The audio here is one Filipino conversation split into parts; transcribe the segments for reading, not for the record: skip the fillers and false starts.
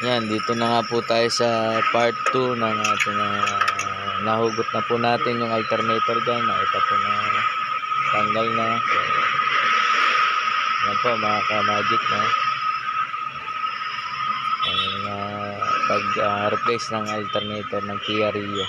Yan, dito na nga po tayo sa part 2 ng ating nahugot na po natin yung alternator dyan. Ito po na tanggal na. So, yan po mga ka-magic na. Pag-replace ng alternator ng Kia Rio.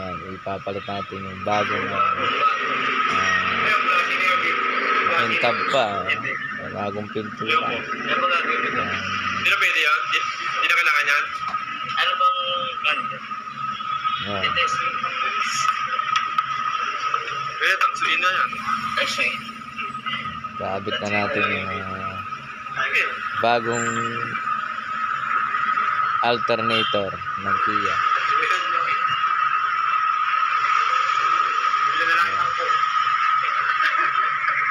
Yan, ipapalit natin yung bagong pintab pa. Bagong pintura. Hindi na pwede yan? Hindi na kailangan yan? Ano bang Yan. Eh, tangsuin na yan. Kabit na natin yung Sige. bagong alternator ng Kia. Bila na lang ang po.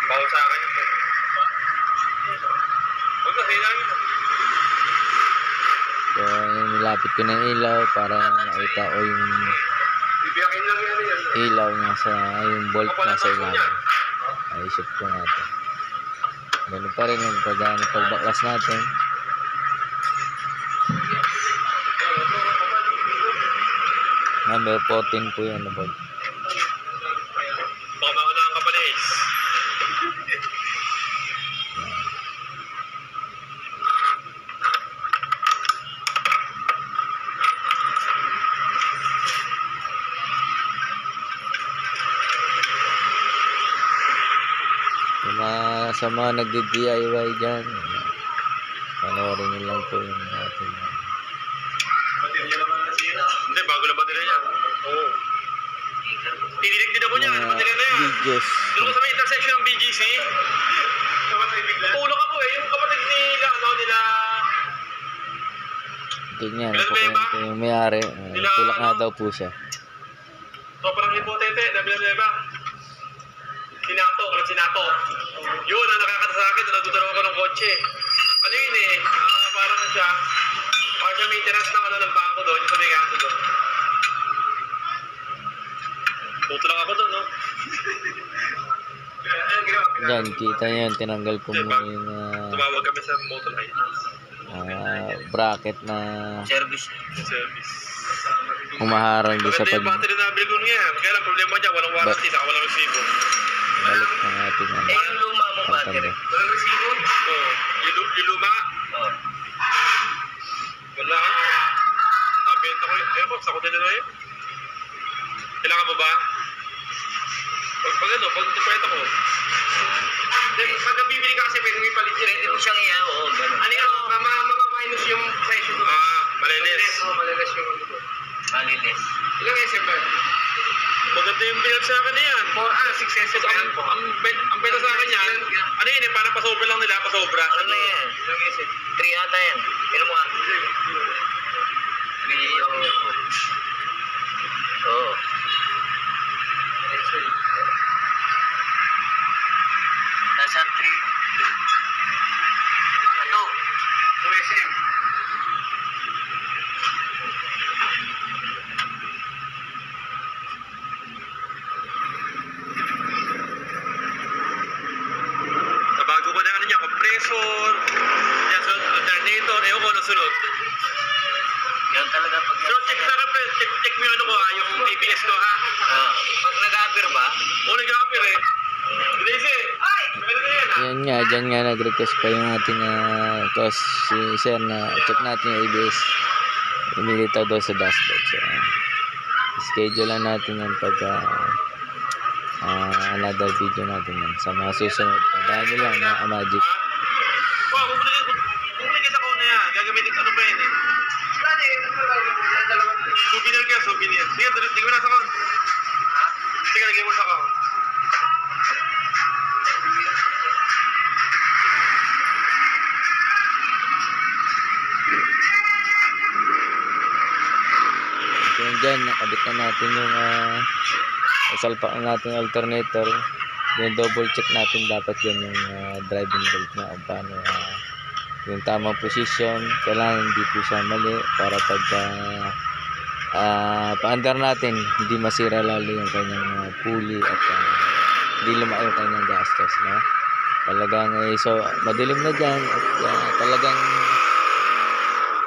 Bawa sa akin yung po. Huwag na, kailangan yun. So, nilapit ko ng ilaw para makita o yung Bibiyakin lang yan. ilaw niya sa yung bolt na sa ilalim. Ay, shoot ko natin. Ganun pa rin yung pagbaklas natin. Number 14 po yan na bolt. Baka maunahan ka pa na Ace. Sa mga nagdi-DIY dyan, panoorin nyo lang po yung ating Baterya naman na sira. Hindi, bago lang baterya niya. Oo. Tinilig din ako niya. Ano baterya na yan? videos. Doon ko sa may intersection ng BGC. Tulog ako eh. Yung kapatid nila, nila... Ganyan, kukwento yung may-ari. Tulak nga daw po siya. So, parang impotente. Nabilabeba. Sinato. Yun, ang nakakata sa akin. Nagtutulong ako ng kotse. Ano yun eh? Parang siya maintenance ng bangko doon. Yung sa may kanto doon. Puto lang ako doon, no? Yan, kita nyo yan. Tinanggal ko muna yung tumawag kami sa motor light. bracket na service. humaharang doon sa Maganda yung battery na nabili ko niya. Kaya lang problema niya, walang warranty, saka walang resibo. balik ng ating Yung luma mong battery. Walang resibo? Oo. Yung luma? Oo. Wala ka? Nabenta ko yun. Ayun po, sa kote na yun. Kailangan mo ba? Pag tupayat ako. Pag nabibili ka kasi pwede may palit yan. Pwede mo siyang iya, oo. Ano yan? Mama-minus yung presyo ko. Malinis. Malinis yung ano ko. Malinis. Ilang SM ba? Maganda yung bilag sa akin na yan. 6 SM ba yan po? Ang benta sa akin yan, ano yun eh, parang pasobra lang nila, pasobra. Ano yan? Ilang SM? 3 ata yan. Pero mo nga. 3 yung... Oo. Nasa 3. Ano? 2 SM. Nabago ko na ano niya, compressor, yan, so, alternator, ewan ko na sunod. Yan talaga pag... So, check mo yung ano ko yung ABS ko ha. Pag nag-appear ba? O, nag-appear eh. Hindi kasi, meron na yan ha. yan nga, dyan nga nag-request pa yung ating si sir na check natin yung ABS. Lumilitaw daw sa dashboard. So, schedule lang natin yan pag another video natin yan sa mga susunod. Dami lang na magic. Wow, bumuli ka sa kona yan. Gagamitin ko ano ba yan eh. Souvenir ka, souvenir. Sige, tingin mo na sa kon. Sige, lagay mo sa kon. So, dyan, nakabit na natin yung salpak natin yung alternator. Yung double check natin dapat yun yung driving belt na o paano yung tamang position. Kailangan hindi po siya mali para pag paandar natin hindi masira lalo yung kanyang pulley at hindi lumaki yung kanyang gastos, no? Talagang so madilim na dyan at talagang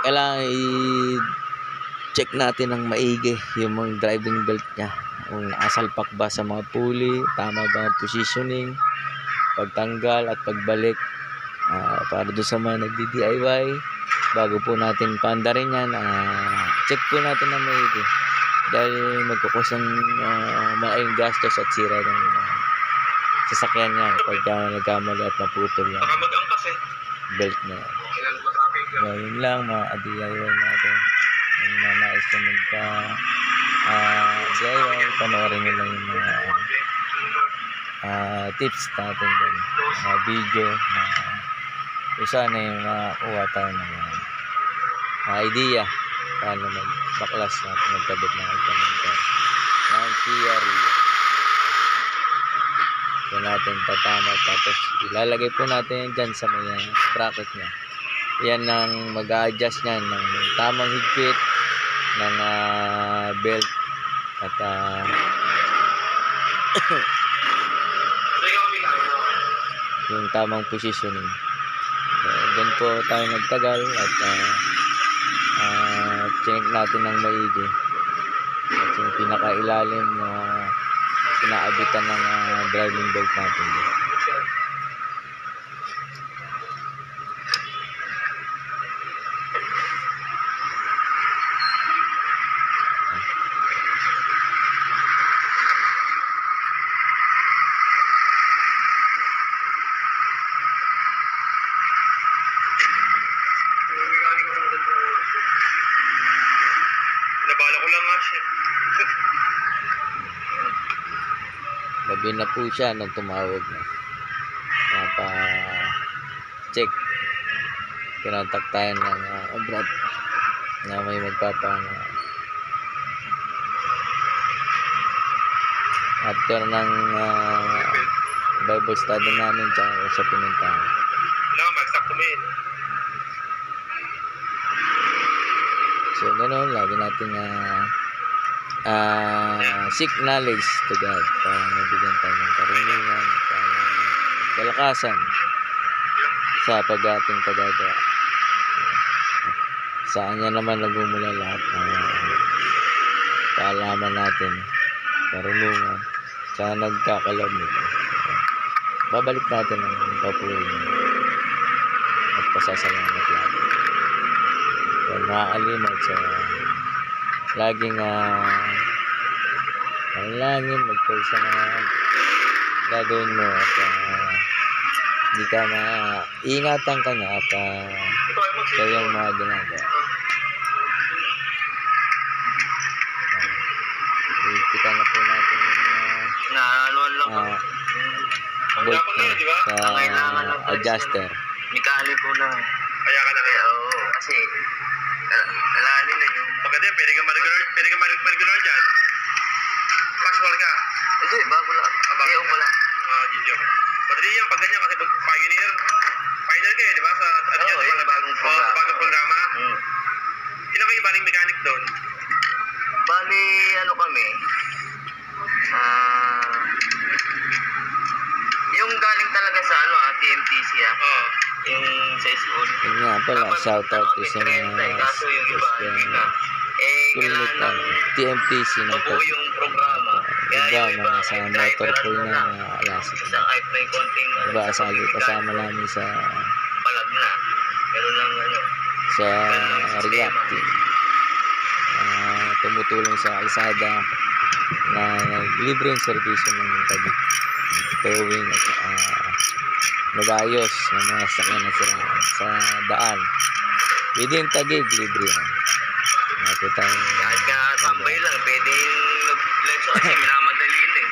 kailangan i-check natin ng maigi yung mga driving belt niya. Kung nakasalpak ba sa mga pulley, tama ba ang positioning, pagtanggal at pagbalik. Para doon sa mga nagdi-DIY, bago po natin paandarin yan, check po natin ng maigi. Dahil magkukos ng malaking gastos at sira ng sasakyan niya pagka nagkamali at maputol yung Baka mag-angkas eh. belt niya. Kailan matraffic yun? Yun lang mga DIY natin. Yung mga nais na magpa DIY, panoorin nyo lang yung mga tips natin dyan. Mga video na kung saan yung makakuha tayo ng mga idea paano magbaklas natin magkabit ng alternator ng Kia Rio. So natin tatama, tapos ilalagay po natin yan dyan sa may bracket nya. Yan ang mag-a-adjust nyan ng tamang higpit ng belt at yung tamang positioning. So, dyan po tayo nagtagal at check natin ng maigi at yung pinakailalim na pinaabitan ng driving belt natin. Nabala ko lang nga siya. Gabi na po siya nung tumawag na. Napa-check. Kinontak tayo ng abroad na may after ng Bible study namin tsaka sa pinuntahan. Kailangan mag-stop kumain. So ganoon, lagi natin seek knowledge to God para mabigyan tayo ng karunungan at kalakasan sa pag-ating pagagawa. Sa Kanya naman nagmumula lahat ng kaalaman natin, karunungan, sa nagkakalob nito. Babalik natin ang papuri at pasasalamat lagi. Kung naaalimot sa laging manalangin, mag-pray sa mga gagawin mo at hindi ka ingatan ka niya at kayang mga ginagawa. Kita na po natin yung Naanuan lang kami. bolt Dapat na yun, di ba? sa Kailangan ng adjuster. Mekaniko na. Kaya ka na Kaya kaya. oo, kasi alali na yung... Pagka din, pwede ka mag-regular dyan. Casual ka. Hindi, bago lang. Kaya ko lang. GG. Madali yan, pag ganyan kasi pag pioneer ka eh, di ba? Sa ano yan, Oo, yung bagong programa. sa bagong programa. Ilan kayo baling mechanic doon? Bali, ano kami? Yung galing talaga sa TMTC Oo. yung sa school. Yun nga pala, shout out to sa Kaso yung iba, hindi na. Kailangan ng TMTC ng mabuo yung programa. Kaya yung iba, sa driver motor pool ano na lang. alasik. Sa kahit may konting Diba, sa kasama namin sa palag na. Meron lang Reactive. Tumutulong sa kalsada na libreng serbisyo ng towing at nag-ayos ng mga sakyan na sila sa daan. Within Taguig, libre yan. Tayo. kahit nga tambay lang, pwede yung nag-lenso kasi minamadali na eh.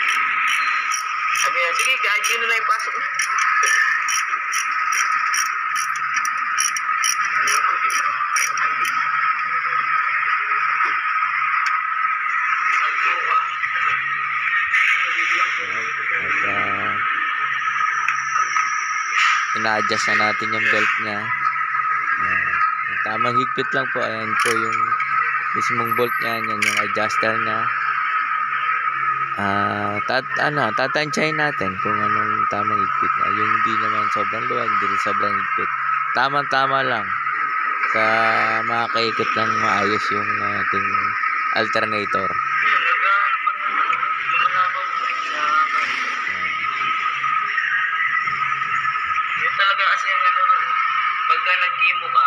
Sabi niya, sige, kahit sino na ipasok. At ina-adjust na natin yung belt niya. Yung tamang higpit lang po. Ayan po yung mismong bolt niya. Yan yung adjuster niya. Tatansyahin natin kung anong tamang higpit niya. Yung hindi naman sobrang luwag, hindi rin sobrang higpit. Tama-tama lang. sa makaikot ng maayos yung ating alternator. Yun talaga kasi ang ano nun. Pagka nag-chemo ka,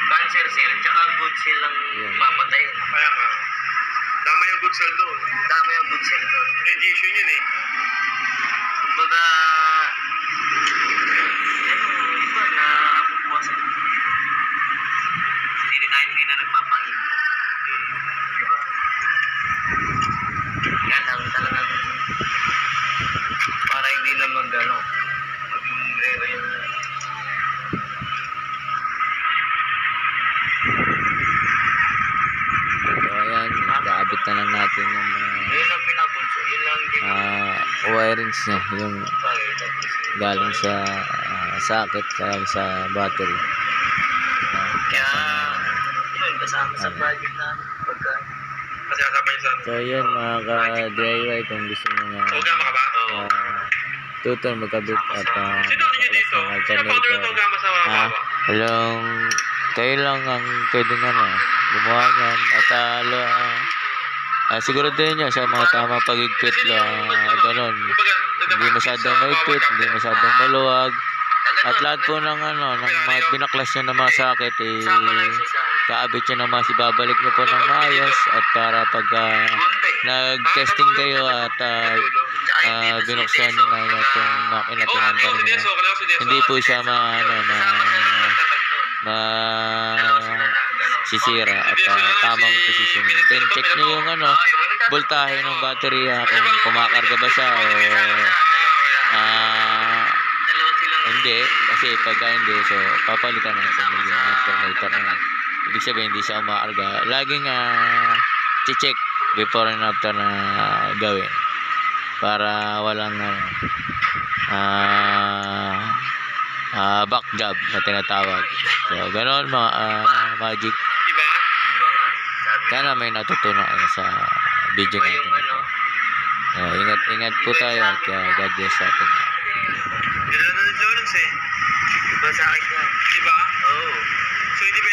cancer cell, tsaka good cell lang Yan. mapatay. Kaya nga. Dama yung good cell doon. Dami ang good cell doon. Radiation yun eh. Kumbaga, iba na bubuwasan. Hindi na nagpapahinga. Diba? Yan lang talagang para hindi na mag-ano, mag-rero yung So ayan, kaabit na lang natin yung yun ang pinabunso. Yun lang din wirings niya, yung bagay. galing sa socket, galing sa battery. Kaya, yun, kasama sa project na pagka. Kasi kasabay sa... So yun mga ka-DIY, kung gusto nyo nga Togama ka ba? tutor magkabit at Sino ninyo dito? Sino founder ng Togama sa Wawa? walang kayo lang ang pwedeng gumawa niyan at siguraduhin nyo sa mga tamang pagigpit ganon. Hindi masyadong maigpit, hindi masyadong maluwag. At lahat po ng ng mga binaklas nyo ng mga socket Sama lang yung isa. kaabit nyo ng mga ibabalik nyo po ng maayos at para pag nag-testing kayo at binuksan nyo na itong makina tinantan nyo, hindi po siya sisira at tamang posisyon. Then check nyo yung voltahe ng baterya kung kumakarga ba siya o hindi, kasi pagka hindi, so papalitan natin yung alternator na yan. Ibig sabihin hindi siya umakarga. Laging check before and after na gawin para walang back job na tinatawag. So ganoon mga magic. Diba? Sana may natutunan kayo sa video natin ito. Ingat po tayo at God bless sa atin. Dito na ni Lawrence eh. Diba sa akin yan? Diba? Oo. So hindi ba